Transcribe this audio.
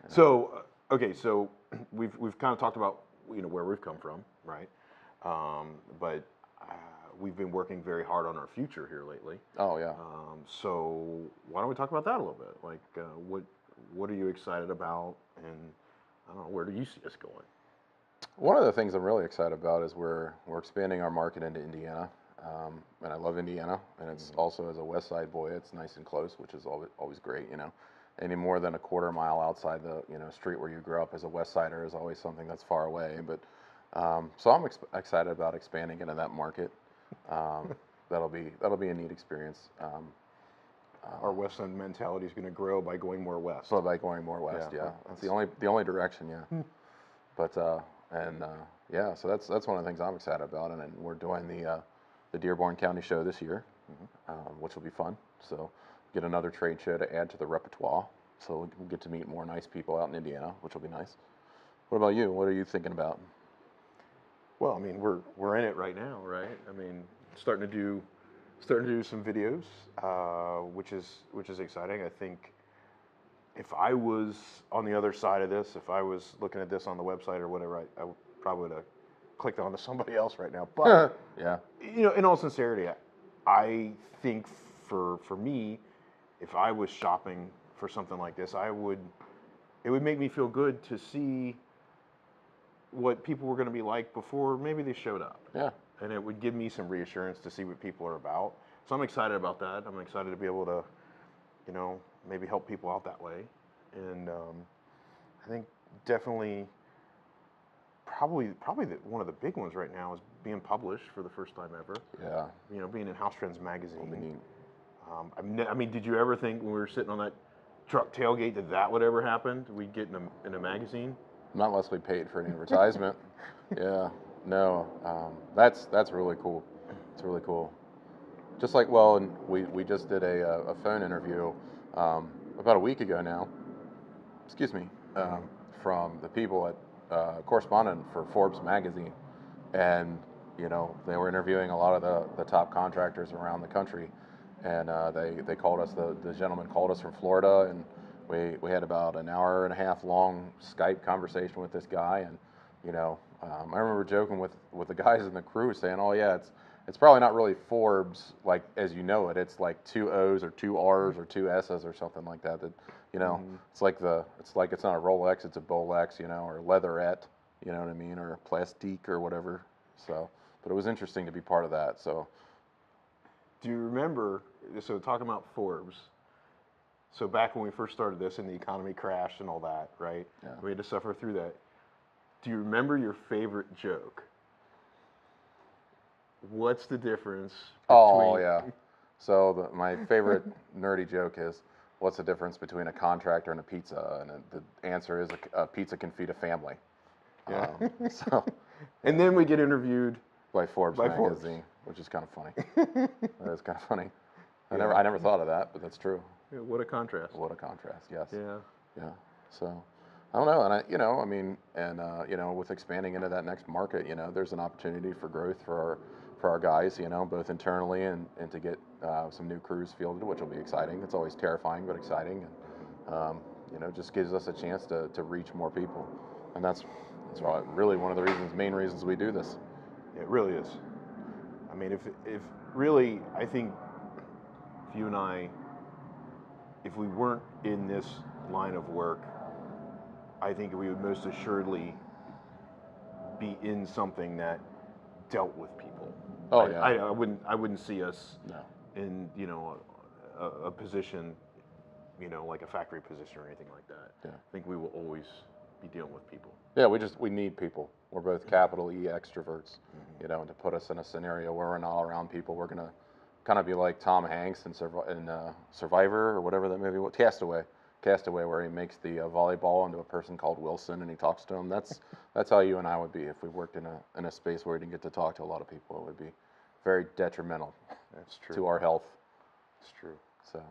So, okay, so we've kind of talked about where we've come from, right? But we've been working very hard on our future here lately. Oh yeah. So why don't we talk about that a little bit? Like, what are you excited about, and I don't know, where do you see us going? One of the things I'm really excited about is we're expanding our market into Indiana, and I love Indiana, and it's also as a West Side boy, it's nice and close, which is always great, Any more than a quarter mile outside the street where you grew up as a West Sider is always something that's far away. But so I'm excited about expanding into that market. That'll be a neat experience. Our West End mentality is going to grow by going more west. So by going more west, yeah. That's the only direction, yeah. But yeah, so that's one of the things I'm excited about, and then we're doing the Dearborn County Show this year, which will be fun. So get another trade show to add to the repertoire. So we'll get to meet more nice people out in Indiana, which will be nice. What about you? What are you thinking about? Well, I mean, we're in it right now, right? I mean, starting to do some videos, which is exciting. I think if I was on the other side of this, if I was looking at this on the website or whatever, I probably would have clicked on to somebody else right now. But yeah, in all sincerity, I think for me, if I was shopping for something like this, it would make me feel good to see what people were going to be like before maybe they showed up. Yeah. And it would give me some reassurance to see what people are about. So I'm excited about that. I'm excited to be able to, maybe help people out that way. And I think definitely, probably one of the big ones right now is being published for the first time ever. Yeah. Being in House Trends magazine. That'll be neat. I mean, did you ever think when we were sitting on that truck tailgate that would ever happen? We'd get in a magazine? Not unless we paid for an advertisement. Yeah. No. That's really cool. It's really cool. Just like, well, and we just did a phone interview about a week ago now. Excuse me. From the people at correspondent for Forbes magazine, and they were interviewing a lot of the top contractors around the country, and they called us. The gentleman called us from Florida, and we had about an hour and a half long Skype conversation with this guy, and I remember joking with the guys in the crew saying, "Oh yeah, it's probably not really Forbes like as you know it. It's like 2 O's or 2 R's or 2 S's or something like that. That it's like it's not a Rolex, it's a Bolex, or leatherette, you know what I mean, or plastique or whatever. So, but it was interesting to be part of that. So, do you remember? So talking about Forbes. So back when we first started this and the economy crashed and all that, right? Yeah. We had to suffer through that. Do you remember your favorite joke? What's the difference between... Oh, yeah. So my favorite nerdy joke is, what's the difference between a contractor and a pizza? And the answer is a pizza can feed a family. Yeah. And then we get interviewed by Forbes magazine, which is kind of funny. That is kind of funny. I never thought of that, but that's true. Yeah, what a contrast. What a contrast, yes. Yeah. Yeah. So, I don't know, and with expanding into that next market, there's an opportunity for growth for our guys, both internally and to get some new crews fielded, which will be exciting. It's always terrifying, but exciting, and just gives us a chance to reach more people, and that's really one of the main reasons we do this. It really is. I mean, if really, I think if you and I, if we weren't in this line of work, I think we would most assuredly be in something that dealt with people. Oh yeah. I wouldn't see us No. in a position, like a factory position or anything like that. Yeah. I think we will always be dealing with people. Yeah, we need people. We're both capital E extroverts, and to put us in a scenario where we're not around people, we're gonna kind of be like Tom Hanks in Survivor or whatever that movie was, Castaway, where he makes the volleyball into a person called Wilson and he talks to him. That's how you and I would be if we worked in a space where we didn't get to talk to a lot of people. It would be very detrimental. That's true. To our health. It's true. So.